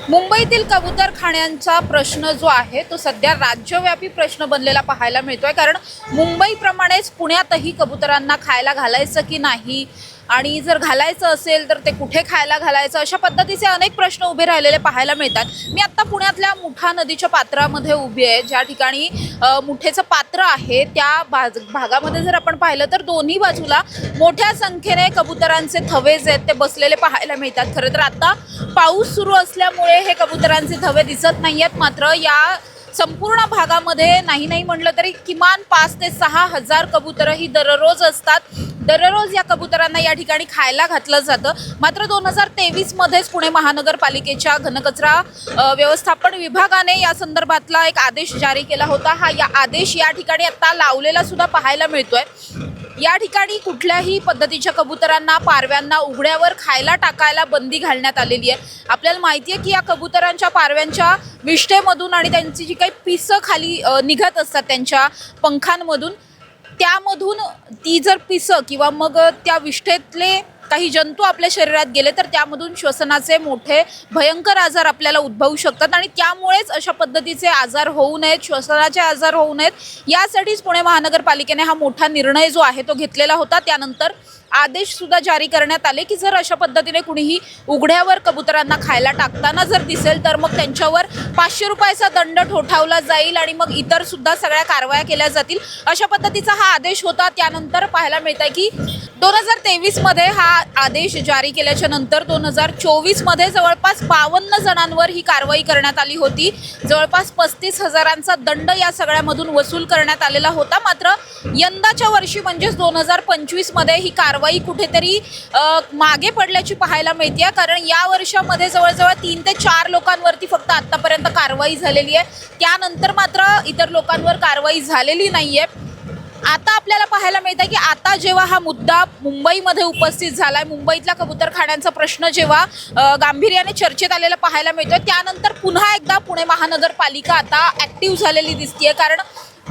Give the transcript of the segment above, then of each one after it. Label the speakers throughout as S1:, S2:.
S1: मुंबईतील कबूतरखान्यांचा प्रश्न जो आहे तो सध्या राज्यव्यापी प्रश्न बनलेला पाहायला मिळतोय। कारण मुंबईप्रमाणेच पुण्यातही कबुतरांना खायला घालायचं की नाही, आणि जर घालायचं असेल तर ते कुठे खायला घालायचं, अशा पद्धतीचे अनेक प्रश्न उभे राहिलेले पाहायला मिळतात। मी आत्ता पुण्यातल्या मुठा नदीच्या पात्रामध्ये उभी आहे, ज्या ठिकाणी मुठेचं पात्र आहे त्या भागामध्ये जर आपण पाहिलं तर दोन्ही बाजूला मोठ्या संख्येने कबुतरांचे थवे जे आहेत ते बसलेले पाहायला मिळतात। खरं तर आता पाऊस सुरू असल्यामुळे हे कबुतरांचे थवे दिसत नाहीयेत, मात्र या संपूर्ण भागामध्ये नाही म्हटलं तरी किमान 5 ते 6 हजार कबुतरं ही दररोज असतात। दररोज या कबुतरांना या ठिकाणी खायला घातलं जातं। मात्र 2023 मध्येच पुणे महानगरपालिकेच्या घनकचरा व्यवस्थापन विभागाने या संदर्भातला एक आदेश जारी केला होता। हा या आदेश या ठिकाणी आता लावलेला सुद्धा पाहायला मिळतोय। या ठिकाणी कुठल्याही पद्धतीच्या कबुतरांना, पारव्यांना उघड्यावर खायला टाकायला बंदी घालण्यात आलेली आहे। आपल्याला माहिती आहे की या कबुतरांच्या पारव्यांच्या विष्ठेमधून आणि त्यांची जी काही पिसं खाली निघत असतात त्यांच्या पंखांमधून, त्यामधून ती जर पिसं किंवा मग त्या विष्ठेतले काही जंतू आपल्या शरीरात गेले तर त्यामधून श्वसनाचे मोठे भयंकर आजार आपल्याला उद्भवू शकतात, आणि त्यामुळेच अशा पद्धतीचे आजार होऊ नयेत, श्वसनाचे आजार होऊ नयेत, यासाठीच पुणे महानगरपालिकेने हा मोठा निर्णय जो आहे तो घेतलेला होता। त्यानंतर आदेश सुद्धा जारी करण्यात आले की जर अशा पद्धतीने कुणीही उघड्यावर कबुतरांना खायला टाकताना जर दिसेल तर मग त्यांच्यावर 500 रुपयाचा दंड ठोठावला जाईल आणि मग इतर सुद्धा सगळ्या कारवाया केल्या जातील, अशा पद्धतीचा हा आदेश होता। त्यानंतर पाहायला मिळतंय की 2023 मध्ये हा आदेश जारी केल्याच्या नंतर 2024 मध्ये जवळपास 52 जणांवर ही कारवाई करण्यात आली होती। जवळपास 35,000चा दंड या सगळ्यामधून वसूल करण्यात आलेला होता। मात्र यंदाच्या वर्षी म्हणजेच 2025 मध्ये ही कारवाई कुठेतरी मागे पडल्याची पाहायला मिळते, कारण या वर्षामध्ये जवळजवळ 3 ते 4 लोकांवरती फक्त आतापर्यंत कारवाई झालेली आहे। त्यानंतर मात्र इतर लोकांवर कारवाई झालेली नाहीये। आता आपल्याला पाहायला मिळतं की आता जेव्हा हा मुद्दा मुंबईमध्ये उपस्थित झालाय, मुंबईतल्या कबूतरखान्यांचा प्रश्न जेव्हा गांभीर्याने चर्चेत आलेला पाहायला मिळतोय, त्यानंतर पुन्हा एकदा पुणे महानगरपालिका आता ॲक्टिव्ह झालेली दिसतीये। कारण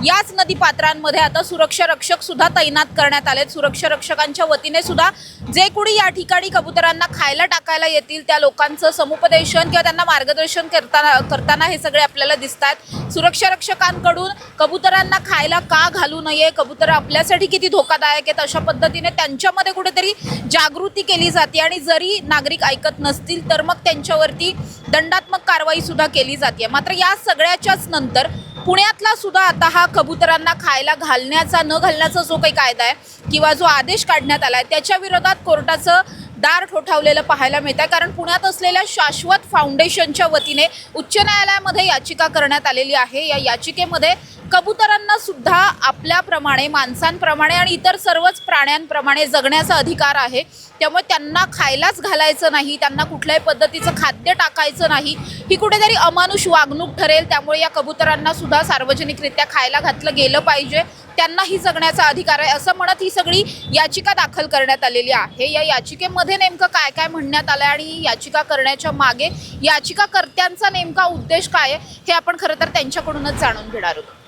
S1: याच नदीपात्रांमध्ये आता सुरक्षा रक्षक सुद्धा तैनात करण्यात आलेत। सुरक्षा रक्षकांच्या वतीने सुद्धा जे कोणी या ठिकाणी कबुतरांना खायला टाकायला येतील त्या लोकांचं समुपदेशन किंवा त्यांना मार्गदर्शन करताना हे सगळे आपल्याला दिसतात। सुरक्षा रक्षकांकडून कबुतरांना खायला का घालू नये, कबुतर आपल्यासाठी किती धोकादायक आहेत, अशा पद्धतीने त्यांच्यामध्ये कुठेतरी जागृती केली जाते, आणि जरी नागरिक ऐकत नसतील तर मग त्यांच्यावरती दंडात्मक कारवाई सुद्धा केली जाते। मात्र या सगळ्याच्याच नंतर पुण्यातला सुद्धा आता हा कबुतरांना खायला घालण्याचा न घालण्याचा जो काही कायदा आहे किंवा जो आदेश काढण्यात आला आहे त्याच्या विरोधात कोर्टाचं दार ठोठावलेलं पाहायला मिळतं। कारण पुण्यात असलेल्या शाश्वत फाउंडेशनच्या वतीने उच्च न्यायालयामध्ये याचिका करण्यात आलेली आहे। या याचिकेमध्ये कबुतरांना सुद्धा आपल्याप्रमाणे, माणसांप्रमाणे आणि इतर सर्वच प्राण्यांप्रमाणे जगण्याचा अधिकार आहे, त्यामुळे त्यांना खायलाच घालायचं नाही, त्यांना कुठल्याही पद्धतीचं खाद्य टाकायचं नाही, ही कुठेतरी अमानुष वागणूक ठरेल। त्यामुळे या कबुतरांना सुद्धा सार्वजनिकरित्या खायला घातलं गेलं पाहिजे, त्यांनाही जगण्याचा अधिकार आहे, असं म्हणत ही सगळी याचिका दाखल करण्यात आलेली आहे। या याचिकेमध्ये नेमकं काय काय म्हणण्यात आलं आणि याचिका करण्याच्या मागे याचिकाकर्त्यांचा नेमका उद्देश काय आहे हे आपण खरं तर त्यांच्याकडूनच जाणून घेणार आहोत।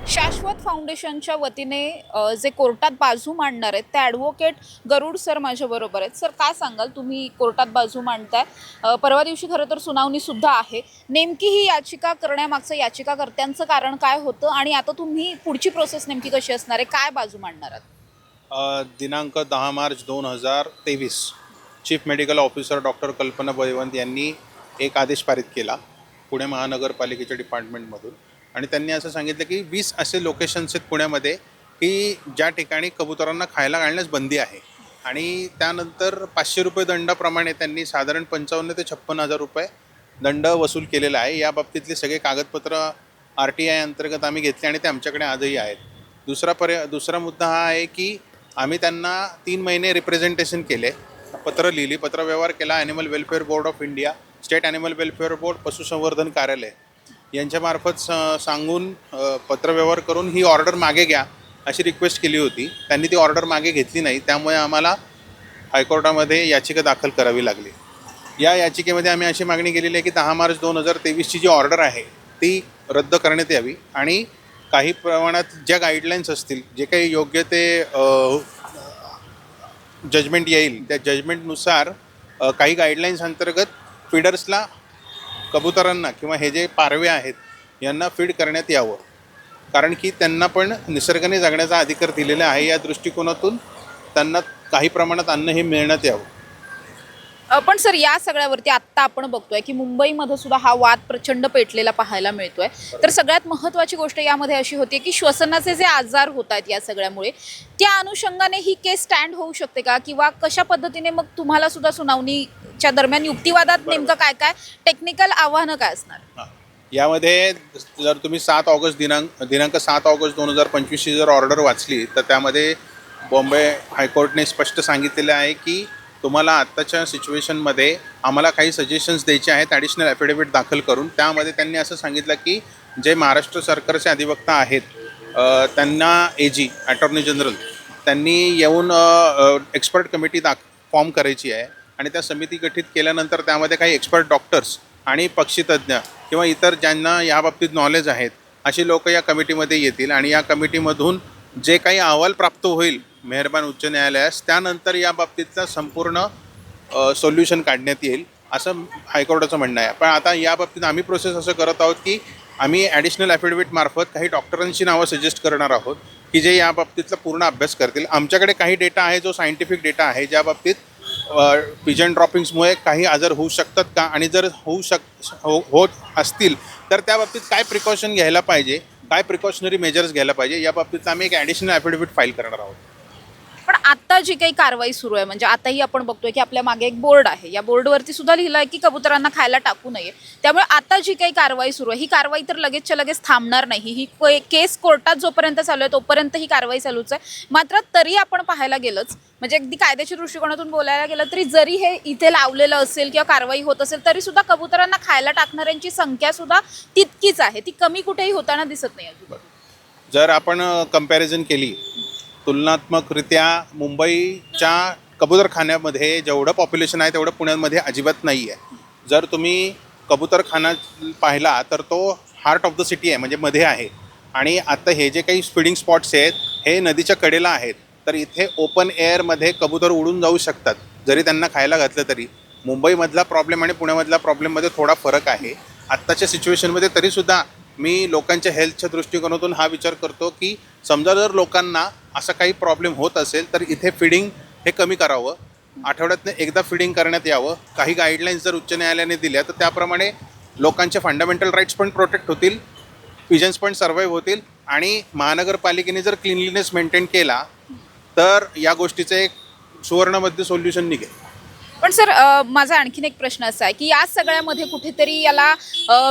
S1: शाश्वत फाउंडेशनच्या वतीने जे कोर्टात बाजू मांडणार आहेत ते ॲडव्होकेट गरुड सर माझ्याबरोबर आहेत। सर, काय सांगाल, तुम्ही कोर्टात बाजू मांडताय, परवा दिवशी खरं तर सुनावणीसुद्धा आहे, नेमकी ही याचिका करण्यामागचं याचिकाकर्त्यांचं कारण काय होतं आणि आता तुम्ही पुढची प्रोसेस नेमकी कशी असणार आहे, काय बाजू मांडणार आहात?
S2: दिनांक 10 March 2023 chief medical officer doctor कल्पना बळवंत यांनी एक आदेश पारित केला पुणे महानगरपालिकेच्या डिपार्टमेंटमधून, आणि त्यांनी असं सांगितलं की 20 असे लोकेशन्स आहेत पुण्यामध्ये की ज्या ठिकाणी कबुतरांना खायला घालण्यास बंदी आहे, आणि त्यानंतर 500 रुपये दंडाप्रमाणे त्यांनी साधारण 55 ते 56,000 रुपये दंड वसूल केलेला आहे। या बाबतीतले सगळे कागदपत्र RTI अंतर्गत आम्ही घेतले आणि ते आमच्याकडे आजही आहेत। दुसरा मुद्दा हा आहे की आम्ही त्यांना 3 महिने रिप्रेझेंटेशन केले, पत्र लिहिली, पत्रव्यवहार केला animal welfare board of India, state animal welfare board, पशुसंवर्धन कार्यालय यांच्यामार्फत सांगून पत्रव्यवहार करून ही ऑर्डर मागे घ्या अशी रिक्वेस्ट केली होती। त्यांनी ती ऑर्डर मागे घेतली नाही, त्यामुळे आम्हाला हायकोर्टामध्ये याचिका दाखल करावी लागली। या याचिकेमध्ये आम्ही अशी मागणी केलेली आहे की 10 मार्च 2023ची जी ऑर्डर आहे ती रद्द करण्यात यावी, आणि काही प्रमाणात ज्या गाईडलाईन्स असतील, जे काही योग्य ते जजमेंट येईल त्या जजमेंटनुसार काही गाईडलाईन्स अंतर्गत फीडर्सला कबुतरांना किंवा हे जे पारवे आहेत यांना फीड करण्यात यावं, कारण की त्यांना पण निसर्गाने जगण्याचा अधिकार दिलेला आहे. या दृष्टिकोनातून त्यांना काही प्रमाणात अन्न हे मिळण्यात यावं.
S1: पण सर या सगळ्यावरती आत्ता आपण बघतोय की मुंबईमध्ये सुद्धा हा वाद प्रचंड पेटलेला पाहायला मिळतोय. तर सगळ्यात महत्त्वाची गोष्ट यामध्ये अशी होती की श्वसनाचे जे आजार होत आहेत या सगळ्यामुळे, त्या अनुषंगाने ही केस स्टँड होऊ शकते का, किंवा कशा पद्धतीने मग तुम्हाला सुद्धा सुनावणीच्या दरम्यान युक्तिवादात नेमकं काय काय टेक्निकल आव्हानं काय असणार?
S2: यामध्ये जर तुम्ही दिनांक 7 ऑगस्ट 2025ची जर ऑर्डर वाचली तर त्यामध्ये बॉम्बे हायकोर्टने स्पष्ट सांगितलेलं आहे की तुम्हाला आत्ताच्या सिच्युएशनमध्ये आम्हाला काही सजेशन्स द्यायचे आहेत ॲडिशनल ॲफिडेविट दाखल करून. त्यामध्ये त्यांनी असं सांगितलं की जे महाराष्ट्र सरकारचे अधिवक्ता आहेत त्यांना AG अटॉर्नी जनरल त्यांनी येऊन एक्सपर्ट कमिटी फॉर्म करायची आहे आणि त्या समिती गठीत केल्यानंतर त्यामध्ये काही एक्सपर्ट डॉक्टर्स आणि पक्षीतज्ञ किंवा इतर ज्यांना याबाबतीत नॉलेज आहेत अशी लोक या कमिटीमध्ये येतील आणि या कमिटीमधून जे काही अहवाल प्राप्त होईल मेहरबान उच्च न्यायालयास, त्यानंतर या बाबतीतलं संपूर्ण सोल्युशन काढण्यात येईल असं हायकोर्टाचं म्हणणं आहे. पण आता या बाबतीत आम्ही प्रोसेस असं करत आहोत की आम्ही ॲडिशनल ॲफिडेविट मार्फत काही डॉक्टरांची नावं सजेस्ट करणार आहोत की जे या बाबतीतला पूर्ण अभ्यास करतील. आमच्याकडे काही डेटा आहे जो सायंटिफिक डेटा आहे ज्या बाबतीत पिजन ड्रॉपिंग्समुळे काही आजार होऊ शकतात का, आणि जर होत असतील तर त्या बाबतीत काय प्रिकॉशन घ्यायला पाहिजे, काय प्रिकॉशनरी मेजर्स घ्यायला पाहिजे, या बाबतीत आम्ही एक ॲडिशनल ॲफिडेविट फाईल करणार आहोत.
S1: पण आता जी काही कारवाई सुरू आहे, म्हणजे आताही आपण बघतोय की आपल्या मागे एक बोर्ड आहे, या बोर्डवरती सुद्धा लिहिलं आहे की कबुतरांना खायला टाकू नये. त्यामुळे आता जी काही कारवाई सुरू आहे ही कारवाई तर लगेचच्या लगेच थांबणार नाही. ही केस कोर्टात जोपर्यंत चालू आहे तोपर्यंत ही कारवाई चालूच आहे. मात्र तरी आपण पाहायला गेलंच, म्हणजे अगदी कायद्याच्या दृष्टिकोनातून बोलायला गेलं तरी जरी हे इथे लावलेलं असेल किंवा कारवाई होत असेल तरी सुद्धा कबुतरांना खायला टाकणाऱ्यांची संख्या सुद्धा तितकीच आहे, ती कमी कुठेही होताना दिसत नाही अजून.
S2: जर आपण कंपॅरिझन केली तुलनात्मकरित्या मुंबईच्या कबूतरखान्यामध्ये जेवढं पॉप्युलेशन आहे तेवढं पुण्यामध्ये अजिबात नाही आहे. जर तुम्ही कबूतरखाना पाहिला तर तो हार्ट ऑफ द सिटी आहे, म्हणजे मध्ये आहे. आणि आता हे जे काही फीडिंग स्पॉट्स आहेत हे नदीच्या कडेला आहेत, तर इथे ओपन एअरमध्ये कबूतर उडून जाऊ शकतात जरी त्यांना खायला घातलं तरी. मुंबईमधला प्रॉब्लेम आणि पुण्यामधला प्रॉब्लेममध्ये थोडा फरक आहे आत्ताच्या सिच्युएशनमध्ये. तरीसुद्धा मी लोकांच्या हेल्थच्या दृष्टिकोनातून हा विचार करतो की समजा जर लोकांना असा काही प्रॉब्लेम होत असेल तर इथे फिडिंग हे कमी करावं, आठवड्यातनं एकदा फिडिंग करण्यात यावं. काही गाईडलाईन्स जर उच्च न्यायालयाने दिल्या तर त्याप्रमाणे लोकांचे फंडामेंटल राईट्स पण प्रोटेक्ट होतील, पिजन्स पण सर्वाईव्ह होतील, आणि महानगरपालिकेने जर क्लिनलीनेस मेंटेन केला तर या गोष्टीचं एक सुवर्णमध्य सोल्युशन निघेल.
S1: पण सर माझा आणखीन एक प्रश्न असा आहे की या सगळ्यामध्ये कुठेतरी याला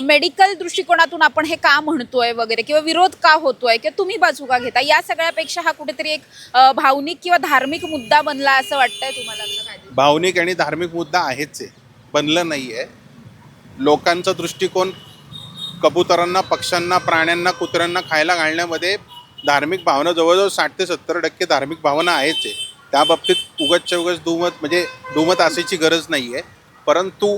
S1: मेडिकल दृष्टिकोनातून आपण हे का म्हणतोय वगैरे, किंवा विरोध का होतोय, किंवा तुम्ही बाजू का घेता, या सगळ्यापेक्षा हा कुठेतरी एक भावनिक किंवा धार्मिक मुद्दा बनला असं वाटतंय तुम्हाला?
S2: भावनिक आणि धार्मिक मुद्दा आहेच आहे, बनलं नाही आहे. लोकांचा दृष्टिकोन कबुतरांना, पक्ष्यांना, प्राण्यांना, कुत्र्यांना खायला घालण्यामध्ये धार्मिक भावना जवळजवळ 60 ते 70% धार्मिक भावना आहेच आहे. त्या बाबतीत उगाचच्या उगाच दुमत असायची गरज नाही आहे. परंतु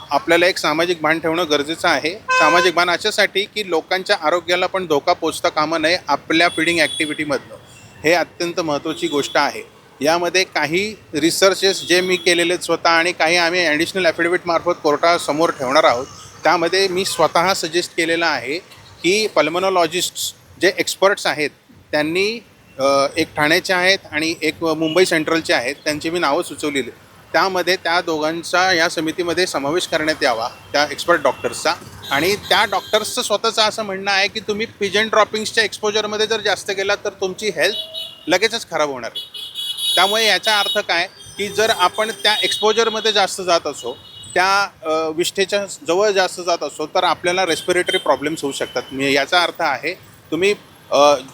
S2: आपल्याला एक सामाजिक भान ठेवणं गरजेचं आहे. सामाजिक भान अशासाठी की लोकांच्या आरोग्याला पण धोका पोचता कामा नये आपल्या फिडिंग ॲक्टिव्हिटीमधनं, हे अत्यंत महत्त्वाची गोष्ट आहे. यामध्ये काही रिसर्चेस जे मी केलेले स्वतः आणि काही आम्ही ॲडिशनल ॲफिडेविट मार्फत कोर्टासमोर ठेवणार आहोत. त्यामध्ये मी स्वतः सजेस्ट केलेलं आहे की पल्मनॉलॉजिस्ट्स जे एक्सपर्ट्स आहेत त्यांनी एक ठाण्याचे आहेत आणि एक मुंबई सेंट्रलचे आहेत, त्यांची मी नावं सुचवलेली. त्यामध्ये त्या दोघांचा या समितीमध्ये समावेश करण्यात यावा, त्या एक्सपर्ट डॉक्टर्सचा. आणि त्या डॉक्टर्सचं स्वतःचं असं म्हणणं आहे की तुम्ही पिजन ड्रॉपिंग्सच्या एक्सपोजरमध्ये जर जास्त गेलात तर तुमची हेल्थ लगेचच खराब होणार आहे. त्यामुळे याचा अर्थ काय की जर आपण त्या एक्सपोजरमध्ये जास्त जात असो, त्या विष्ठेच्या जवळ जास्त जात असो तर आपल्याला रेस्पिरेटरी प्रॉब्लेम्स होऊ शकतात. याचा अर्थ आहे तुम्ही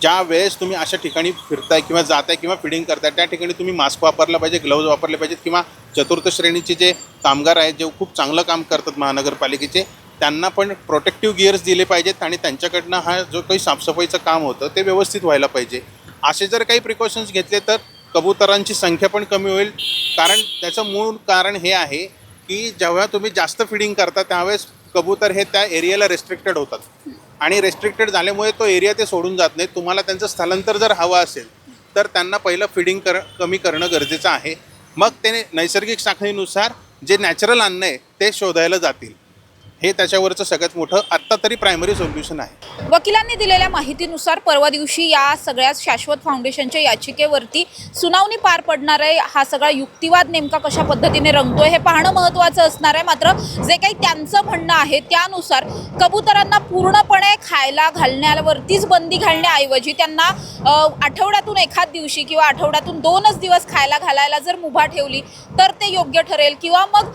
S2: ज्या वेळेस तुम्ही अशा ठिकाणी फिरताय किंवा जाताय किंवा फिडिंग करताय त्या ठिकाणी तुम्ही मास्क वापरला पाहिजे, ग्लव्ज वापरले पाहिजेत, किंवा चतुर्थ श्रेणीचे जे कामगार आहेत जे खूप चांगलं काम करतात महानगरपालिकेचे, त्यांना पण प्रोटेक्टिव्ह गिअर्स दिले पाहिजेत आणि त्यांच्याकडनं हा जो काही साफसफाईचं काम होतं ते व्यवस्थित व्हायला पाहिजे. असे जर काही प्रिकॉशन्स घेतले तर कबुतरांची संख्या पण कमी होईल. कारण त्याचं मूळ कारण हे आहे की जेव्हा तुम्ही जास्त फिडिंग करता त्यावेळेस कबूतर हे त्या एरियाला रेस्ट्रिक्टेड होतात आणि रेस्ट्रिक्टेड झाल्यामुळे तो एरिया ते सोडून जात नाही. तुम्हाला त्यांचं स्थलांतर जर हवं असेल तर त्यांना पहिलं फिडिंग कमी करणं गरजेचं आहे. मग ते नैसर्गिक साखळीनुसार जे नॅचरल अन्न आहे ते शोधायला जातील. हे त्याच्यावरचं सगळ्यात मोठं आत्ता तरी प्रायमरी सोल्युशन आहे.
S1: वकिलांनी दिलेल्या माहितीनुसार परवा दिवशी या सगळ्या शाश्वत फाउंडेशनच्या याचिकेवरती सुनावणी पार पडणार आहे. हा सगळा युक्तिवाद नेमका कशा पद्धतीने रंगतोय हे पाहणं महत्त्वाचं असणार आहे. मात्र जे काही त्यांचं म्हणणं आहे त्यानुसार कबुतरांना पूर्णपणे खायला घालण्यावरतीच बंदी घालण्याऐवजी त्यांना आठवड्यातून एखाद दिवशी किंवा आठवड्यातून 2च दिवस खायला घालायला जर मुभा ठेवली तर ते योग्य ठरेल. किंवा मग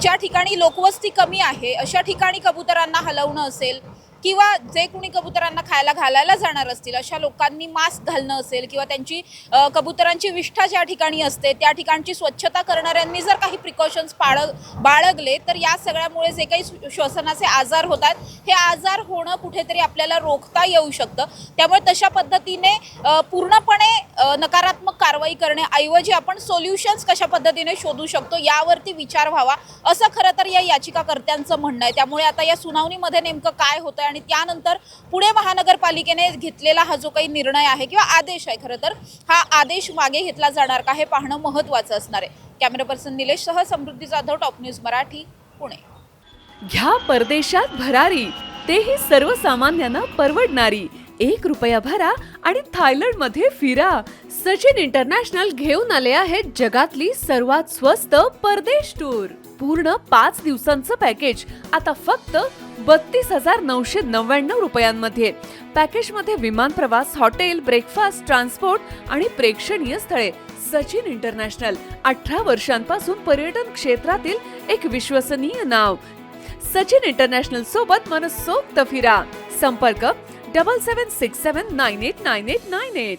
S1: ज्या ठिकाणी लोकवस्ती कमी आहे अशा ठिकाणी कबुतरांना हलवणं असेल किंवा जे कोणी कबुतरांना खायला घालायला जाणार असतील अशा लोकांनी मास्क घालणं असेल किंवा त्यांची कबुतरांची विष्ठा ज्या ठिकाणी असते त्या ठिकाणची स्वच्छता करणाऱ्यांनी जर काही प्रिकॉशन्स बाळगले तर या सगळ्यामुळे जे काही श्वसनाचे आजार होतात हे आजार होणं कुठेतरी आपल्याला रोखता येऊ शकतं. त्यामुळे तशा पद्धतीने पूर्णपणे नकारात्मक कारवाई करण्याऐवजी आपण सोल्युशन्स कशा पद्धतीने शोधू शकतो यावरती विचार व्हावा असं खरं तर या याचिकाकर्त्यांचं म्हणणं आहे. त्यामुळे आता या सुनावणीमध्ये नेमकं काय होतं आणि त्यानंतर पुणे महानगरपालिकेने घेतलेला हा जो काही निर्णय आहे किंवा आदेश आहे खरं तर हा आदेश मागे घेतला जाणार का हे पाहणं महत्त्वाचं असणार आहे. कॅमेरा पर्सन निलेश सह समृद्धी जाधव, टॉप न्यूज मराठी, पुणे.
S3: घ्या परदेशात भरारी, तेही सर्वसामान्यांना परवडणारी. 1 रुपया भरा आणि थायलंडमध्ये फिरा. सचिन इंटरनॅशनल घेऊन आले आहेत जगातली सर्वात स्वस्त परदेश टूर. पूर्ण 5 दिवसांचं पॅकेज आता फक्त 32,999 रुपयांमध्ये. पॅकेजमध्ये विमान प्रवास, हॉटेल, ब्रेकफास्ट, ट्रान्सपोर्ट आणि प्रेक्षणीय स्थळे. सचिन इंटरनॅशनल 18 वर्षांपासून पर्यटन क्षेत्रातील एक विश्वसनीय नाव. सचिन इंटरनॅशनल सोबत मनसोक्त फिरा. संपर्क 7767989898.